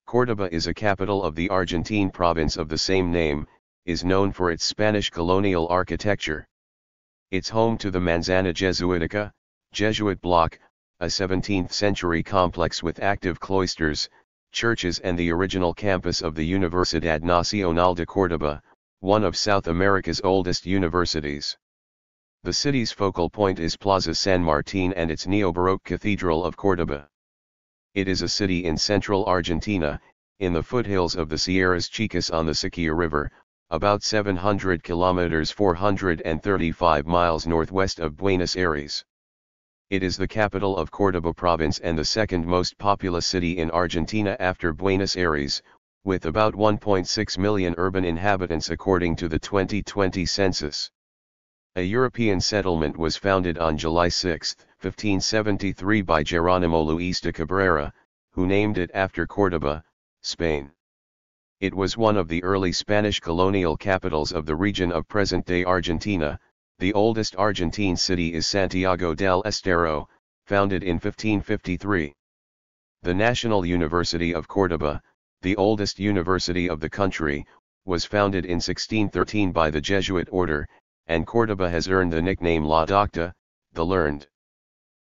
Córdoba is a capital of the Argentine province of the same name, is known for its Spanish colonial architecture. It's home to the Manzana Jesuitica, Jesuit block, a 17th-century complex with active cloisters, churches and the original campus of the Universidad Nacional de Córdoba, one of South America's oldest universities. The city's focal point is Plaza San Martín and its neo-Baroque Cathedral of Córdoba. It is a city in central Argentina, in the foothills of the Sierras Chicas on the Siquia River, about 700 kilometers 435 miles northwest of Buenos Aires. It is the capital of Córdoba province and the second most populous city in Argentina after Buenos Aires, with about 1.6 million urban inhabitants according to the 2020 census. A European settlement was founded on July 6, 1573 by Geronimo Luis de Cabrera, who named it after Córdoba, Spain. It was one of the early Spanish colonial capitals of the region of present-day Argentina. The oldest Argentine city is Santiago del Estero, founded in 1553. The National University of Córdoba, the oldest university of the country, was founded in 1613 by the Jesuit order, and Córdoba has earned the nickname La Docta, the Learned.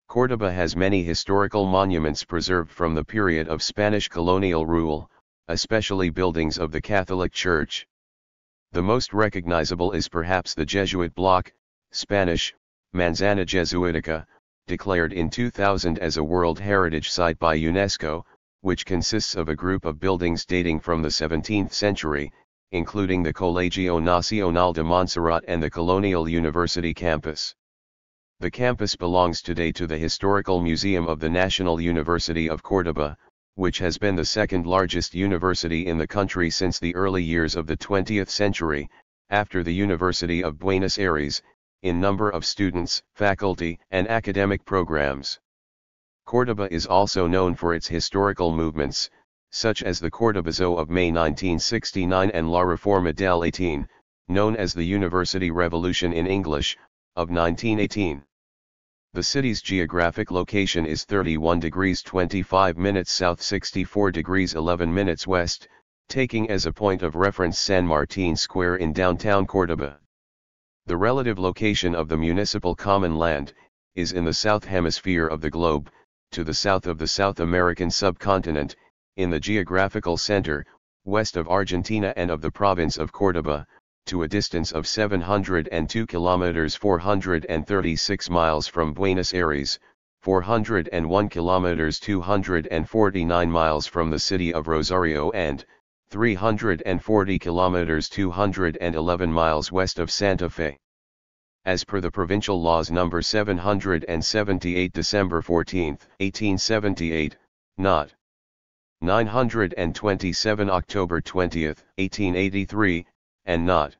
Córdoba has many historical monuments preserved from the period of Spanish colonial rule, especially buildings of the Catholic Church. The most recognizable is perhaps the Jesuit block, Spanish, Manzana Jesuitica, declared in 2000 as a World Heritage Site by UNESCO, which consists of a group of buildings dating from the 17th century, including the Colegio Nacional de Montserrat and the Colonial University campus. The campus belongs today to the Historical Museum of the National University of Córdoba, which has been the second largest university in the country since the early years of the 20th century, after the University of Buenos Aires, in number of students, faculty, and academic programs. Córdoba is also known for its historical movements, such as the Cordobazo of May 1969 and La Reforma del 18, known as the University Revolution in English, of 1918. The city's geographic location is 31 degrees 25 minutes south 64 degrees 11 minutes west, taking as a point of reference San Martín Square in downtown Córdoba. The relative location of the municipal common land is in the south hemisphere of the globe, to the south of the South American subcontinent, in the geographical center, west of Argentina and of the province of Córdoba, to a distance of 702 kilometers 436 miles from Buenos Aires, 401 kilometers 249 miles from the city of Rosario and 340 kilometers 211 miles west of Santa Fe. As per the provincial laws number 778 December 14, 1878, Not. 927 October 20, 1883, and Not.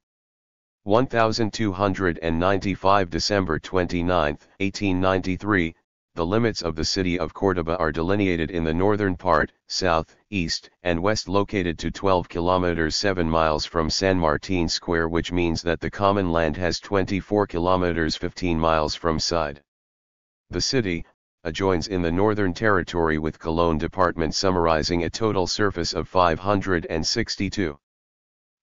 1295 December 29, 1893, the limits of the city of Córdoba are delineated in the northern part, south, east, and west located to 12 kilometers 7 miles from San Martín Square, which means that the common land has 24 kilometers 15 miles from side. The city adjoins in the northern territory with Colón department, summarizing a total surface of 562.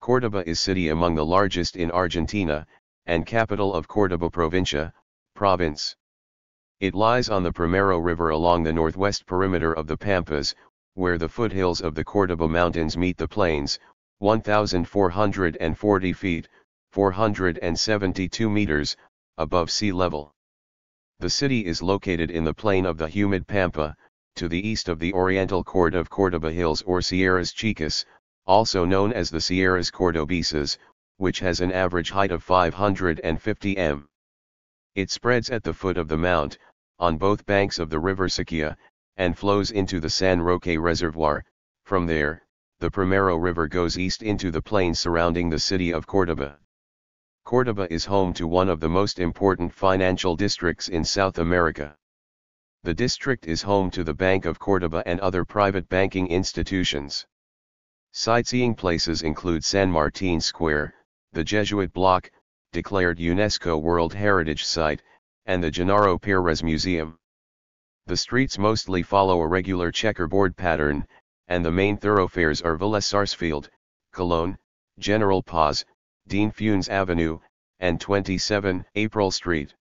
Córdoba is city among the largest in Argentina, and capital of Córdoba provincia, province. It lies on the Primero River along the northwest perimeter of the Pampas, where the foothills of the Córdoba Mountains meet the plains, 1,440 feet, 472 meters, above sea level. The city is located in the plain of the humid Pampa, to the east of the oriental cord of Córdoba Hills or Sierras Chicas, also known as the Sierras Cordobesas, which has an average height of 550 m. It spreads at the foot of the mount, on both banks of the river Siquia, and flows into the San Roque Reservoir. From there, the Primero River goes east into the plains surrounding the city of Córdoba. Córdoba is home to one of the most important financial districts in South America. The district is home to the Bank of Córdoba and other private banking institutions. Sightseeing places include San Martín Square, the Jesuit block, declared UNESCO World Heritage Site, and the Gennaro Pérez Museum. The streets mostly follow a regular checkerboard pattern, and the main thoroughfares are Villa Sarsfield, Cologne, General Paz, Dean Funes Avenue, and 27 April Street.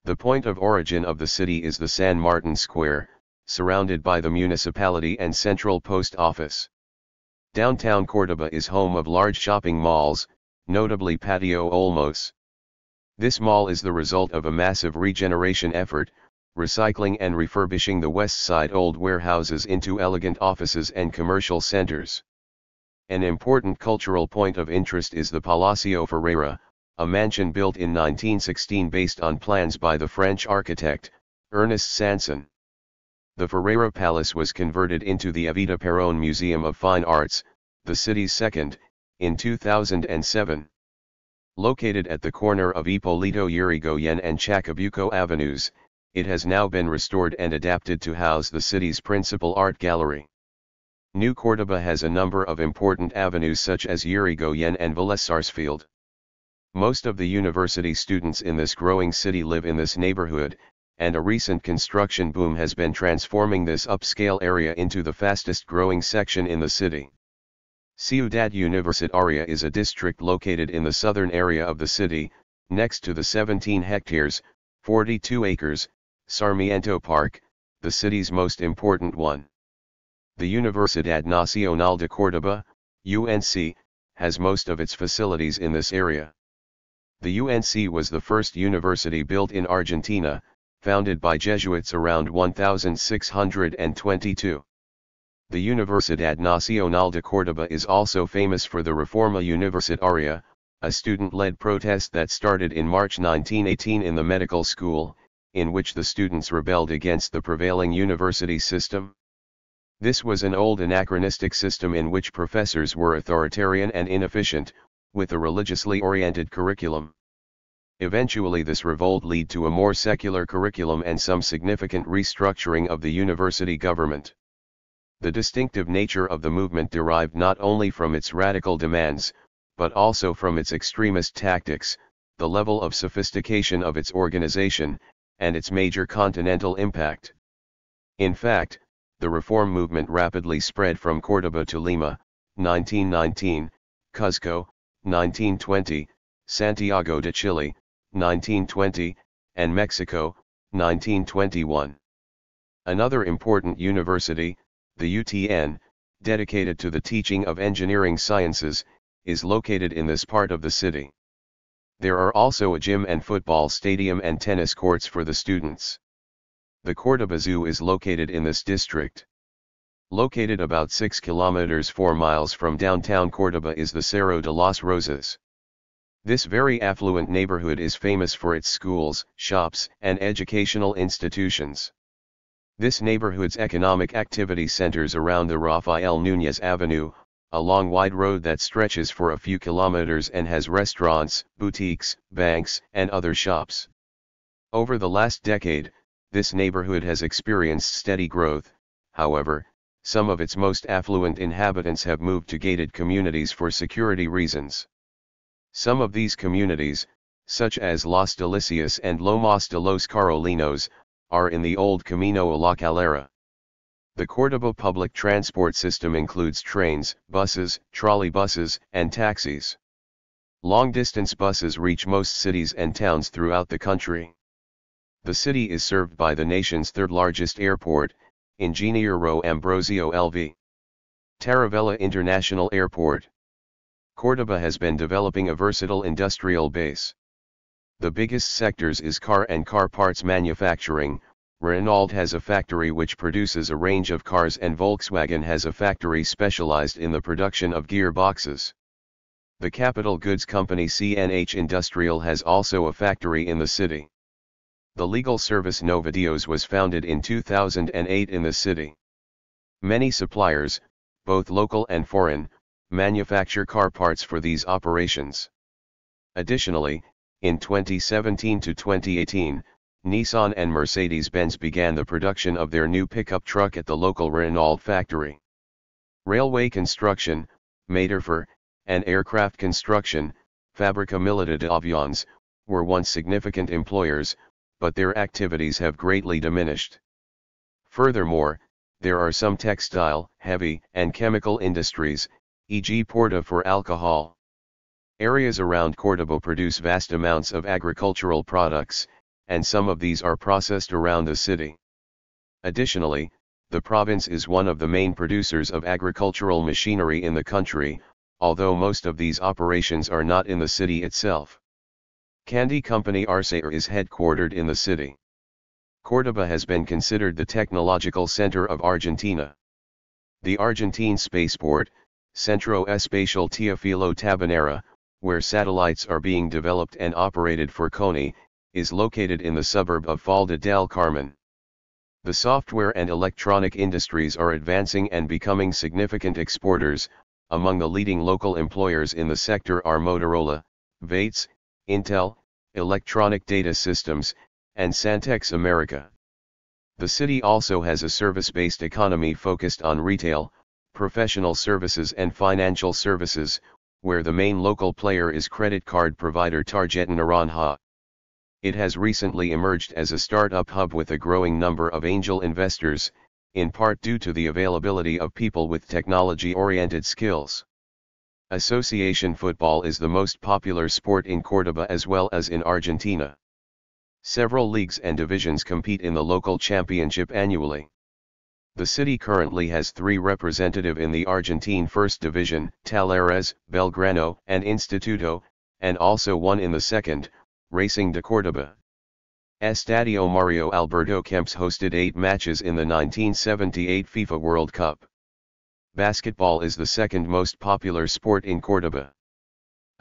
The point of origin of the city is the San Martin Square, surrounded by the municipality and central post office. Downtown Córdoba is home of large shopping malls, notably Patio Olmos. This mall is the result of a massive regeneration effort, recycling and refurbishing the west side old warehouses into elegant offices and commercial centers. An important cultural point of interest is the Palacio Ferreira, a mansion built in 1916 based on plans by the French architect, Ernest Sanson. The Ferreira Palace was converted into the Evita Perón Museum of Fine Arts, the city's second, in 2007. Located at the corner of Hipólito Yrigoyen and Chacabuco Avenues, it has now been restored and adapted to house the city's principal art gallery. New Córdoba has a number of important avenues such as Yrigoyen and Villa Sarsfield. Most of the university students in this growing city live in this neighborhood, and a recent construction boom has been transforming this upscale area into the fastest growing section in the city. Ciudad Universitaria is a district located in the southern area of the city, next to the 17 hectares, 42 acres, Sarmiento Park, the city's most important one. The Universidad Nacional de Córdoba, UNC, has most of its facilities in this area. The UNC was the first university built in Argentina, founded by Jesuits around 1622. The Universidad Nacional de Córdoba is also famous for the Reforma Universitaria, a student-led protest that started in March 1918 in the medical school, in which the students rebelled against the prevailing university system. This was an old anachronistic system in which professors were authoritarian and inefficient, with a religiously oriented curriculum. Eventually this revolt led to a more secular curriculum and some significant restructuring of the university government. The distinctive nature of the movement derived not only from its radical demands, but also from its extremist tactics, the level of sophistication of its organization, and its major continental impact. In fact, the reform movement rapidly spread from Córdoba to Lima, 1919, Cuzco, 1920, Santiago de Chile, 1920, and Mexico, 1921. Another important university, the UTN, dedicated to the teaching of engineering sciences, is located in this part of the city. There are also a gym and football stadium and tennis courts for the students. The Córdoba Zoo is located in this district. Located about 6 kilometers 4 miles from downtown Córdoba is the Cerro de las Rosas. This very affluent neighborhood is famous for its schools, shops, and educational institutions. This neighborhood's economic activity centers around the Rafael Núñez Avenue, a long wide road that stretches for a few kilometers and has restaurants, boutiques, banks, and other shops. Over the last decade, this neighborhood has experienced steady growth. However, some of its most affluent inhabitants have moved to gated communities for security reasons. Some of these communities, such as Las Delicias and Lomas de los Carolinos, are in the old Camino a la Calera. The Córdoba public transport system includes trains, buses, trolleybuses, and taxis. Long-distance buses reach most cities and towns throughout the country. The city is served by the nation's third-largest airport, Ingeniero Ambrosio Lv. Taravella International Airport. Córdoba has been developing a versatile industrial base. The biggest sectors is car and car parts manufacturing. Renault has a factory which produces a range of cars and Volkswagen has a factory specialized in the production of gearboxes. The capital goods company CNH Industrial has also a factory in the city. The legal service Novideos was founded in 2008 in the city. Many suppliers, both local and foreign, manufacture car parts for these operations. Additionally, in 2017 to 2018, Nissan and Mercedes-Benz began the production of their new pickup truck at the local Renault factory. Railway construction, Materfer, and aircraft construction, Fábrica Militar de Avions, were once significant employers, but their activities have greatly diminished. Furthermore, There are some textile, heavy, and chemical industries, e.g. Porta for alcohol. Areas around Córdoba produce vast amounts of agricultural products, and some of these are processed around the city. Additionally, the province is one of the main producers of agricultural machinery in the country, although most of these operations are not in the city itself. Candy company Arcelor is headquartered in the city. Córdoba has been considered the technological center of Argentina. The Argentine spaceport, Centro Espacial Teófilo Tabanera, where satellites are being developed and operated for CONI, is located in the suburb of Falda del Carmen. The software and electronic industries are advancing and becoming significant exporters. Among the leading local employers in the sector are Motorola, Vates, Intel, Electronic Data Systems, and Santex America. The city also has a service-based economy focused on retail, professional services and financial services, where the main local player is credit card provider Tarjeta Naranja. It has recently emerged as a startup hub with a growing number of angel investors, in part due to the availability of people with technology-oriented skills. Association football is the most popular sport in Córdoba as well as in Argentina. Several leagues and divisions compete in the local championship annually. The city currently has 3 representatives in the Argentine First Division, Talleres, Belgrano, and Instituto, and also one in the second, Racing de Córdoba. Estadio Mario Alberto Kempes hosted 8 matches in the 1978 FIFA World Cup. Basketball is the second most popular sport in Córdoba.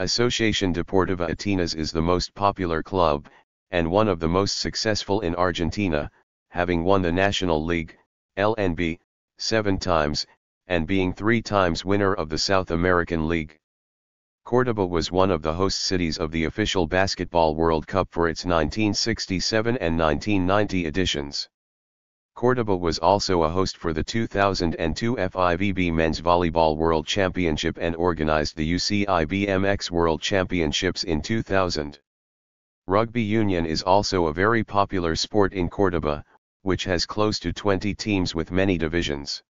Asociación Deportiva Atenas is the most popular club, and one of the most successful in Argentina, having won the National League, LNB, 7 times, and being 3 times winner of the South American League. Córdoba was one of the host cities of the official Basketball World Cup for its 1967 and 1990 editions. Córdoba was also a host for the 2002 FIVB Men's Volleyball World Championship and organized the UCI-BMX World Championships in 2000. Rugby union is also a very popular sport in Córdoba, which has close to 20 teams with many divisions.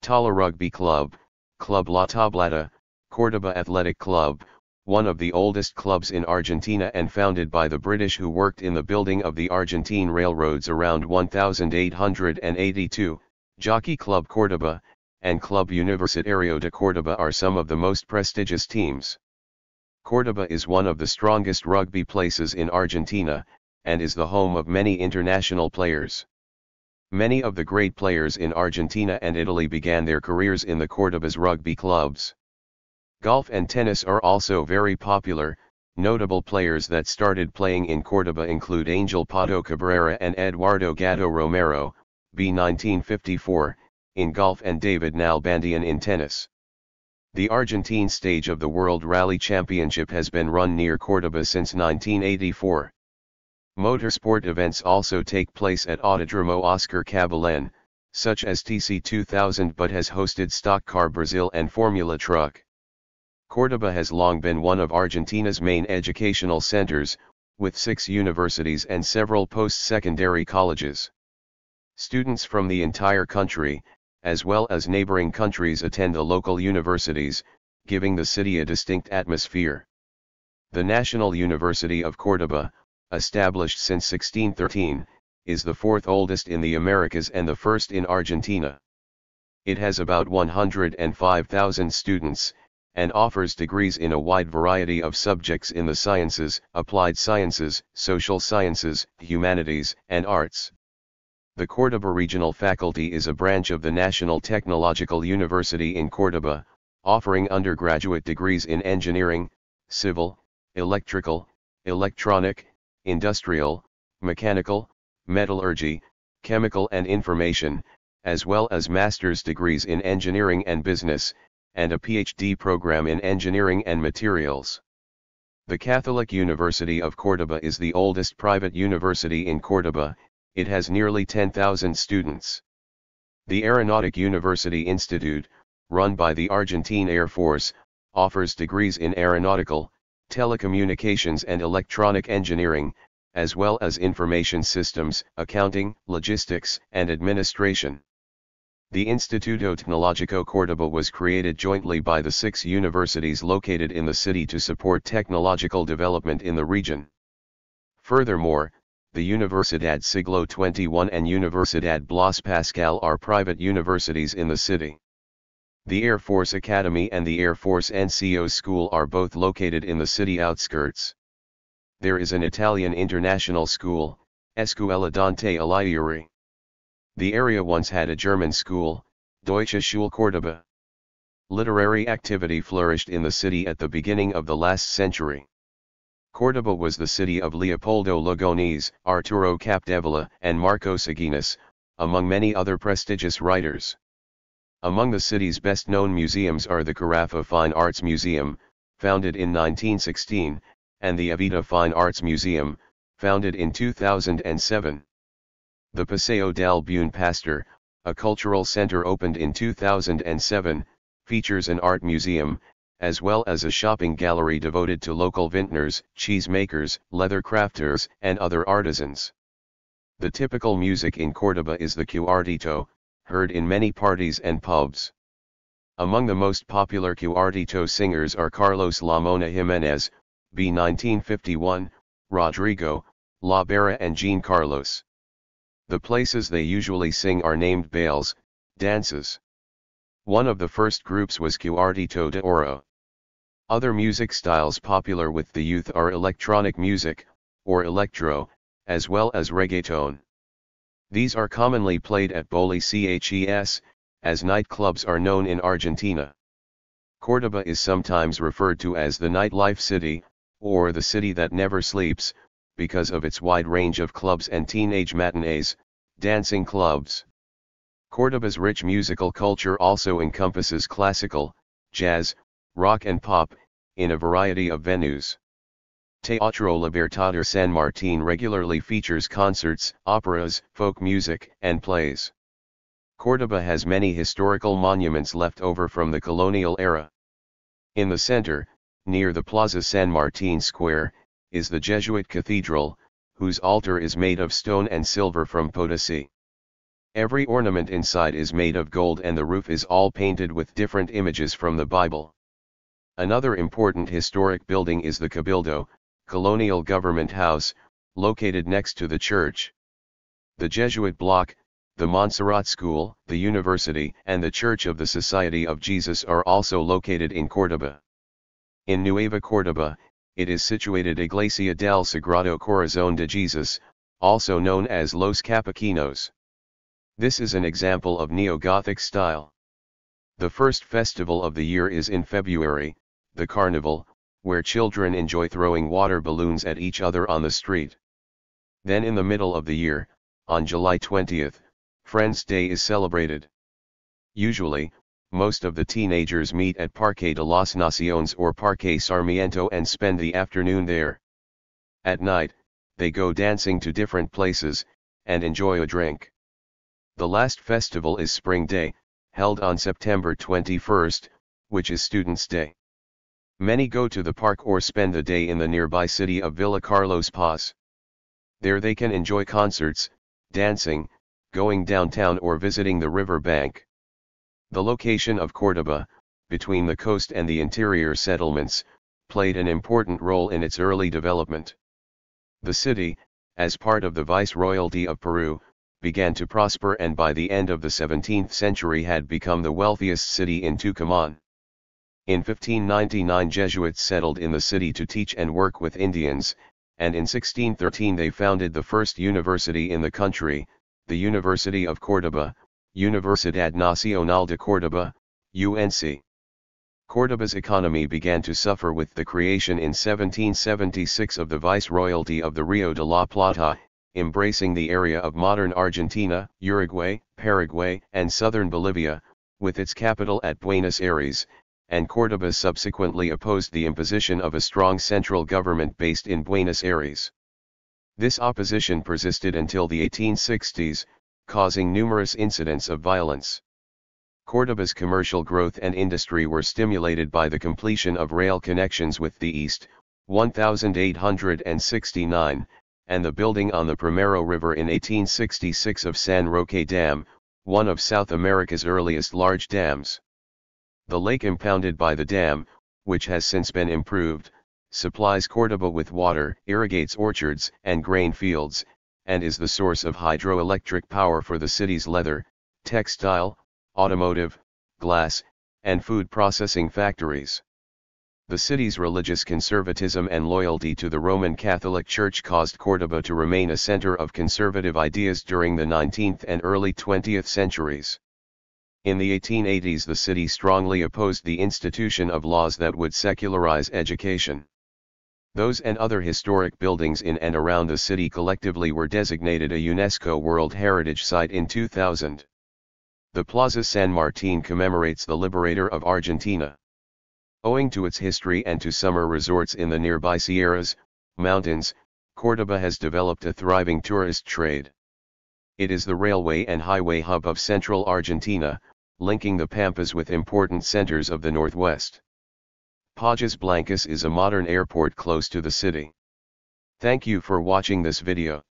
Tala Rugby Club, Club La Tablada, Córdoba Athletic Club, one of the oldest clubs in Argentina and founded by the British who worked in the building of the Argentine railroads around 1882, Jockey Club Córdoba, and Club Universitario de Córdoba are some of the most prestigious teams. Córdoba is one of the strongest rugby places in Argentina, and is the home of many international players. Many of the great players in Argentina and Italy began their careers in the Córdoba's rugby clubs. Golf and tennis are also very popular. Notable players that started playing in Córdoba include Angel Pato Cabrera and Eduardo Gato Romero, b. 1954, in golf and David Nalbandian in tennis. The Argentine stage of the World Rally Championship has been run near Córdoba since 1984. Motorsport events also take place at Autodromo Oscar Caballén, such as TC 2000 but has hosted Stock Car Brazil and Formula Truck. Córdoba has long been one of Argentina's main educational centers, with 6 universities and several post-secondary colleges. Students from the entire country, as well as neighboring countries attend the local universities, giving the city a distinct atmosphere. The National University of Córdoba, established since 1613, is the 4th oldest in the Americas and the first in Argentina. It has about 105,000 students, and offers degrees in a wide variety of subjects in the sciences, applied sciences, social sciences, humanities, and arts. The Córdoba Regional Faculty is a branch of the National Technological University in Córdoba, offering undergraduate degrees in engineering, civil, electrical, electronic, industrial, mechanical, metallurgy, chemical and information, as well as master's degrees in engineering and business, and a PhD program in engineering and materials. The Catholic University of Córdoba is the oldest private university in Córdoba. It has nearly 10,000 students. The Aeronautic University Institute, run by the Argentine Air Force, offers degrees in aeronautical, telecommunications and electronic engineering, as well as information systems, accounting, logistics, and administration. The Instituto Tecnológico Córdoba was created jointly by the 6 universities located in the city to support technological development in the region. Furthermore, the Universidad Siglo XXI and Universidad Blas Pascal are private universities in the city. The Air Force Academy and the Air Force NCO School are both located in the city outskirts. There is an Italian international school, Escuela Dante Alighieri. The area once had a German school, Deutsche Schule Córdoba. Literary activity flourished in the city at the beginning of the last century. Córdoba was the city of Leopoldo Lugones, Arturo Capdevila, and Marcos Aguinas, among many other prestigious writers. Among the city's best-known museums are the Carafa Fine Arts Museum, founded in 1916, and the Evita Fine Arts Museum, founded in 2007. The Paseo del Buen Pastor, a cultural center opened in 2007, features an art museum, as well as a shopping gallery devoted to local vintners, cheesemakers, leather crafters, and other artisans. The typical music in Córdoba is the cuartito, heard in many parties and pubs. Among the most popular cuartito singers are Carlos La Mona Jiménez, b. 1951, Rodrigo, La Barra and Jean Carlos. The places they usually sing are named bailes, dances. One of the first groups was Cuartito de Oro. Other music styles popular with the youth are electronic music, or electro, as well as reggaeton. These are commonly played at boliches, as nightclubs are known in Argentina. Córdoba is sometimes referred to as the nightlife city, or the city that never sleeps, because of its wide range of clubs and teenage matinees, dancing clubs. Córdoba's rich musical culture also encompasses classical, jazz, rock and pop, in a variety of venues. Teatro Libertador San Martín regularly features concerts, operas, folk music, and plays. Córdoba has many historical monuments left over from the colonial era. In the center, near the Plaza San Martín Square, is the Jesuit Cathedral, whose altar is made of stone and silver from Potosí. Every ornament inside is made of gold and the roof is all painted with different images from the Bible. Another important historic building is the Cabildo, colonial government house, located next to the church. The Jesuit block, the Montserrat School, the university, and the Church of the Society of Jesus are also located in Córdoba. In Nueva Córdoba, it is situated Iglesia del Sagrado Corazón de Jesus, also known as Los Capuchinos. This is an example of neo-Gothic style. The first festival of the year is in February, the Carnival, where children enjoy throwing water balloons at each other on the street. Then in the middle of the year, on July 20th, Friends' Day is celebrated. Usually, most of the teenagers meet at Parque de las Naciones or Parque Sarmiento and spend the afternoon there. At night, they go dancing to different places, and enjoy a drink. The last festival is Spring Day, held on September 21st, which is Students' Day. Many go to the park or spend the day in the nearby city of Villa Carlos Paz. There they can enjoy concerts, dancing, going downtown or visiting the river bank. The location of Córdoba, between the coast and the interior settlements, played an important role in its early development. The city, as part of the Viceroyalty of Peru, began to prosper and by the end of the 17th century had become the wealthiest city in Tucumán. In 1599 Jesuits settled in the city to teach and work with Indians, and in 1613 they founded the first university in the country, the University of Córdoba, Universidad Nacional de Córdoba, UNC. Córdoba's economy began to suffer with the creation in 1776 of the Viceroyalty of the Rio de la Plata, embracing the area of modern Argentina, Uruguay, Paraguay, and southern Bolivia, with its capital at Buenos Aires, and Córdoba subsequently opposed the imposition of a strong central government based in Buenos Aires. This opposition persisted until the 1860s, causing numerous incidents of violence. Córdoba's commercial growth and industry were stimulated by the completion of rail connections with the east, 1869, and the building on the Primero River in 1866 of San Roque Dam, one of South America's earliest large dams. The lake impounded by the dam, which has since been improved, supplies Córdoba with water, irrigates orchards and grain fields, and is the source of hydroelectric power for the city's leather, textile, automotive, glass, and food processing factories. The city's religious conservatism and loyalty to the Roman Catholic Church caused Córdoba to remain a center of conservative ideas during the 19th and early 20th centuries. In the 1880s, the city strongly opposed the institution of laws that would secularize education. Those and other historic buildings in and around the city collectively were designated a UNESCO World Heritage Site in 2000. The Plaza San Martín commemorates the liberator of Argentina. Owing to its history and to summer resorts in the nearby Sierras, mountains, Córdoba has developed a thriving tourist trade. It is the railway and highway hub of central Argentina, linking the Pampas with important centers of the northwest. Pajas Blancas is a modern airport close to the city. Thank you for watching this video.